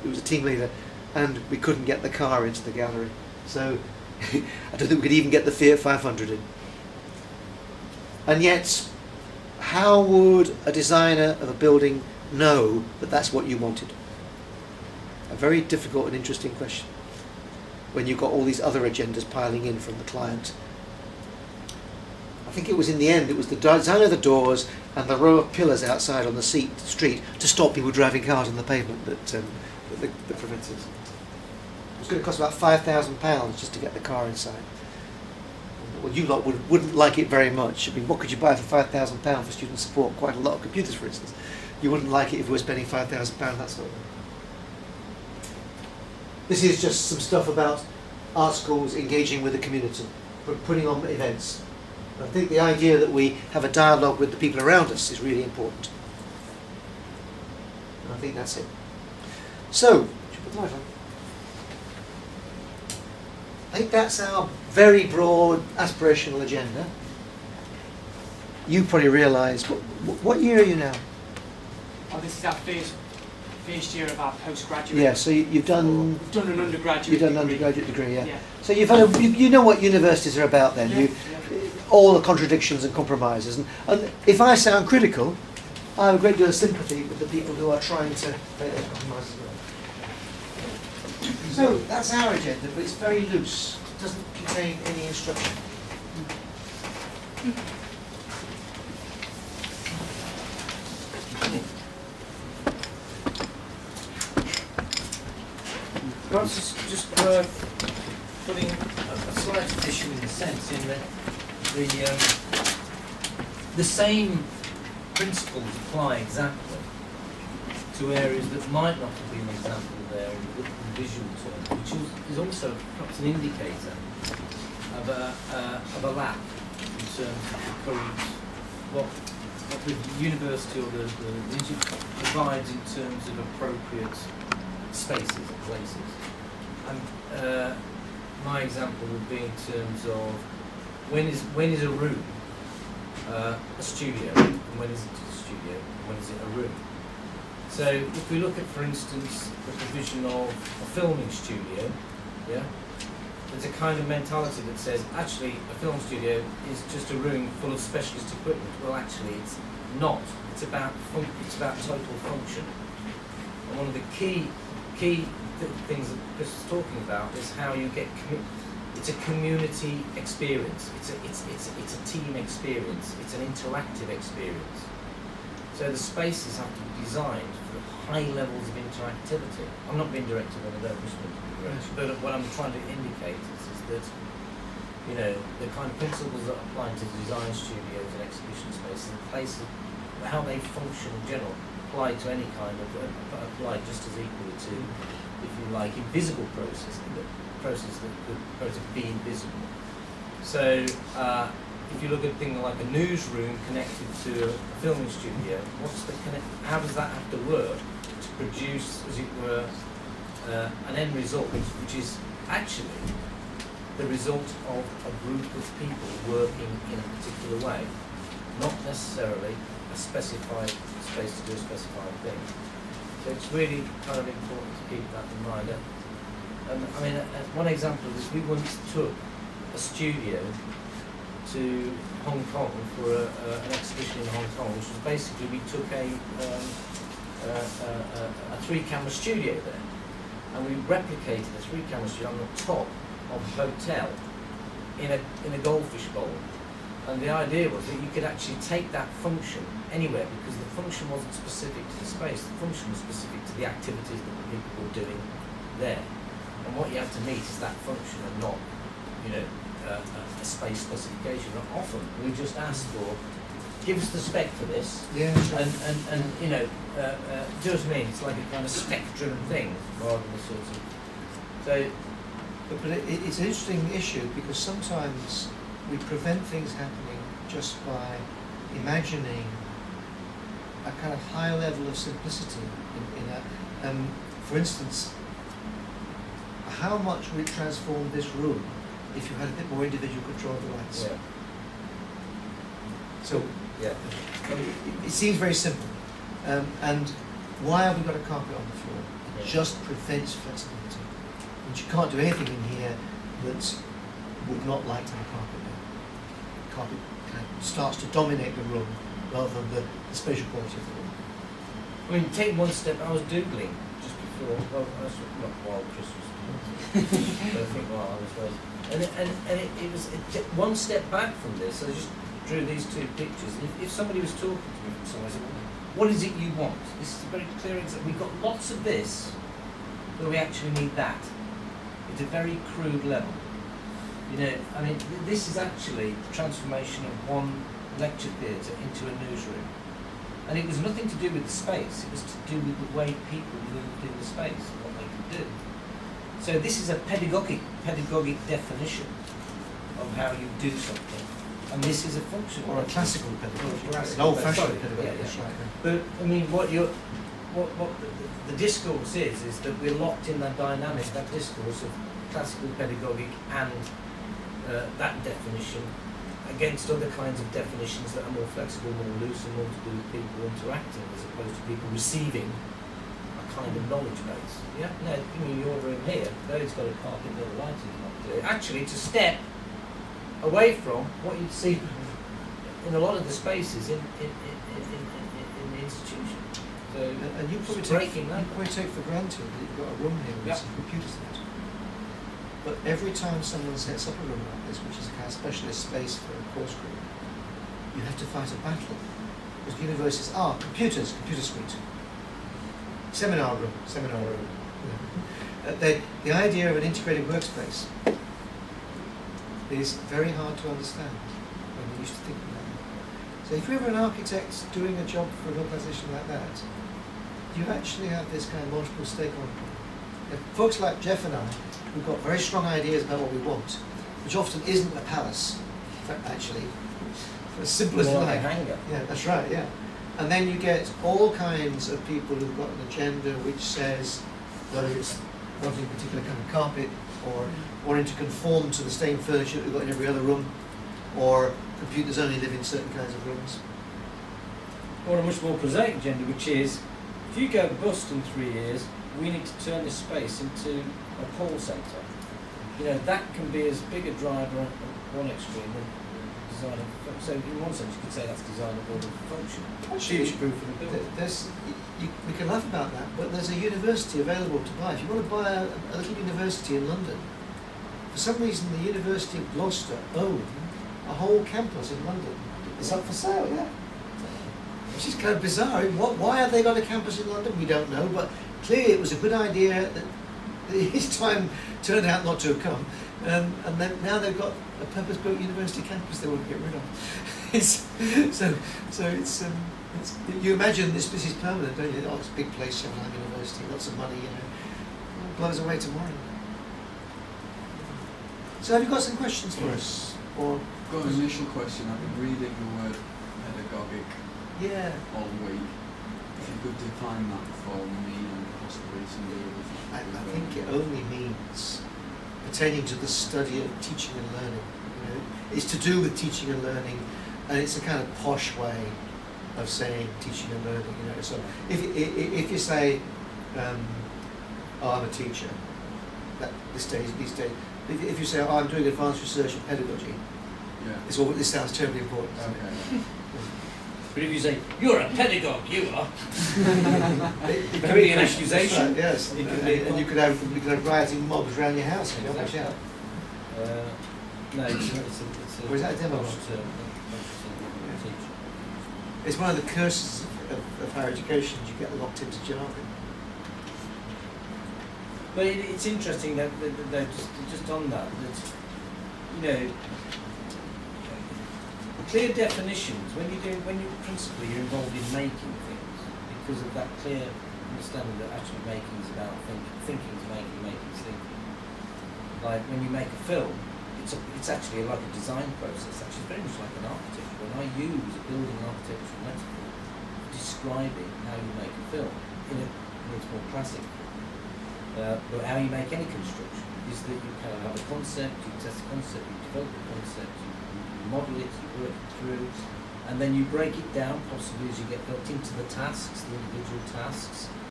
was a team leader, and we couldn't get the car into the gallery. So I don't think we could even get the Fiat 500 in. And yet, how would a designer of a building know that that's what you wanted? A very difficult and interesting question when you've got all these other agendas piling in from the client. I think it was in the end, it was the design of the doors and the row of pillars outside on the street to stop people driving cars on the pavement that prevented it. It was going to cost about £5,000 just to get the car inside. Well, you lot wouldn't like it very much. I mean, what could you buy for £5,000 for student support? Quite a lot of computers, for instance. You wouldn't like it if we were spending £5,000, that sort of thing. This is just some stuff about art schools engaging with the community, putting on events. I think the idea that we have a dialogue with the people around us is really important. And I think that's it. So, should put the light on. I think that's our very broad aspirational agenda. You probably realise, what year are you now? Oh, this is our first year of our postgraduate. Yeah, so you've done... We've done an undergraduate You've done an degree. undergraduate degree, yeah. Yeah. So you've had you know what universities are about then. Yeah, All the contradictions and compromises. And if I sound critical, I have a great deal of sympathy with the people who are trying to make those compromises work. So that's our agenda, but it's very loose. It doesn't contain any instruction. Perhaps it's just putting a slight addition in a sense in that the same principles apply exactly to areas that might not have been an example there in visual terms, which is also perhaps an indicator of a lack in terms of the current what the university or the institute provides in terms of appropriate spaces and places. And my example would be in terms of when is a room a studio, and when is it a studio, and when is it a room? So if we look at, for instance, the provision of a filming studio, yeah, there's a kind of mentality that says actually a film studio is just a room full of specialist equipment. Well, actually, it's not. It's about total function. And one of the key things that Chris was talking about is how you get it's a community experience. It's a team experience. It's an interactive experience. So the spaces have to be designed for high levels of interactivity. I'm not being directed on the direction, but what I'm trying to indicate is that the kind of principles that apply to design studios and exhibition spaces and places, how they function in general, apply to any kind of apply just as equally to, if you like, invisible processes that could be invisible. So if you look at things like a newsroom connected to a filming studio, how does that have to work to produce, as it were, an end result, which is actually the result of a group of people working in a particular way, not necessarily a specified space to do a specified thing. So it's really kind of important to keep that in mind. One example is we once took a studio to Hong Kong for an exhibition in Hong Kong, which was basically we took a 3-camera studio there, and we replicated a 3-camera studio on the top of a hotel in a goldfish bowl. And the idea was that you could actually take that function anywhere, because the function wasn't specific to the space, the function was specific to the activities that the people were doing there. And what you have to meet is that function and not, a space specification. And often we just ask for, give us the spec for this, Yeah. and do you know what I mean? It's like a kind of spectrum thing rather than a sort of. So, But it's an interesting issue, because sometimes we prevent things happening just by imagining a kind of high level of simplicity for instance, how much would it transform this room if you had a bit more individual control of the lights? yeah. So Yeah. it seems very simple. And why have we got a carpet on the floor? just prevents flexibility. And you can't do anything in here that would not like to have carpet there. Carpet kind of starts to dominate the room rather than the spatial quality of the room. I mean, take one step. I was doodling just before. Well, I was not while Christmas, but I think while I was away. And it was one step back from this. I just drew these two pictures. If somebody was talking to me from somewhere, I said, "What is it you want?" This is a very clear example. We've got lots of this, but we actually need that. It's a very crude level. You know, I mean, this is actually the transformation of one lecture theatre into a newsroom. And it was nothing to do with the space, it was to do with the way people moved in the space and what they could do. So this is a pedagogic definition of how you do something. And this is a functional. Or a classical pedagogy. Classical, An old-fashioned sorry, pedagogy. yeah, That's right. Yeah. But I mean, what the discourse is that we're locked in that dynamic, that discourse of classical pedagogic and that definition against other kinds of definitions that are more flexible, more loose, and more to do with people interacting as opposed to people receiving a kind of knowledge base. Yeah, no, I mean, your room here, though it's got a carpet, the other lighting is not clear. Actually, it's a step away from what you'd see in a lot of the spaces in the institution. So, And you probably it's take, breaking that. you probably take for granted that you've got a room here with Yep. some computers in it. But every time someone sets up a room like this, which is a kind of specialist space for a course group, you have to fight a battle. Because universities are computers, computer suite. Seminar room. You know. The idea of an integrated workspace is very hard to understand when you're used to thinking about it. So if you're ever an architect doing a job for an organisation like that, you actually have this kind of multiple stakeholder problem. If folks like Jeff and I, we've got very strong ideas about what we want, which often isn't a palace, actually, for as simple as More like like. a hangar. Yeah, that's right, yeah. And then you get all kinds of people who've got an agenda which says, whether it's wanting a particular kind of carpet, or wanting to conform to the same furniture that we've got in every other room, or computers only live in certain kinds of rooms. Or a much more prosaic agenda, which is, if you go bust in 3 years, we need to turn this space into a call centre. You know, that can be as big a driver at one extreme than design of, so in one sense you could say that's design of building function. Future-proof for the building. We can laugh about that, but there's a university available to buy. If you want to buy a little university in London, for some reason the University of Gloucester own a whole campus in London. It's up for sale, yeah. Which is kind of bizarre. Why have they got a campus in London? We don't know, but clearly it was a good idea that his time turned out not to have come. And then now they've got a purpose-built university campus they want to get rid of. So you imagine this is permanent, don't you? Oh, it's a big place, Sheffield University, lots of money, you know. It blows away tomorrow. So have you got some questions for us? Or I've got an initial question. I've been reading the word pedagogic yeah. all week. If you could define that for me and possibly some of the others. I think it only means pertaining to the study of teaching and learning. You know, it's to do with teaching and learning, and it's a kind of posh way of saying teaching and learning. You know, so if you say, "Oh, I'm a teacher," these days, if you say, "Oh, I'm doing advanced research in pedagogy," Yeah. this sounds terribly important. Okay. But if you say, "You're a pedagogue, you are," It can be an accusation. Right, yes, and you could have rioting mobs around your house. You know, watch out. no, it's a Or is that a demo? It's one of the curses of higher education. You get locked into jargon. But it's interesting that just on that, you know, clear definitions, when you principally you're involved in making things, because of that clear understanding that actually making is about thinking is making is thinking. Like when you make a film, it's actually like a design process, actually very much like an architecture. When I use a building architectural metaphor describing how you make a film in its more classic but how you make any construction is that you kind of have a concept, you test the concept, you develop the concept, you model it, you work it through, and then you break it down, possibly as you get built into the tasks, the individual tasks,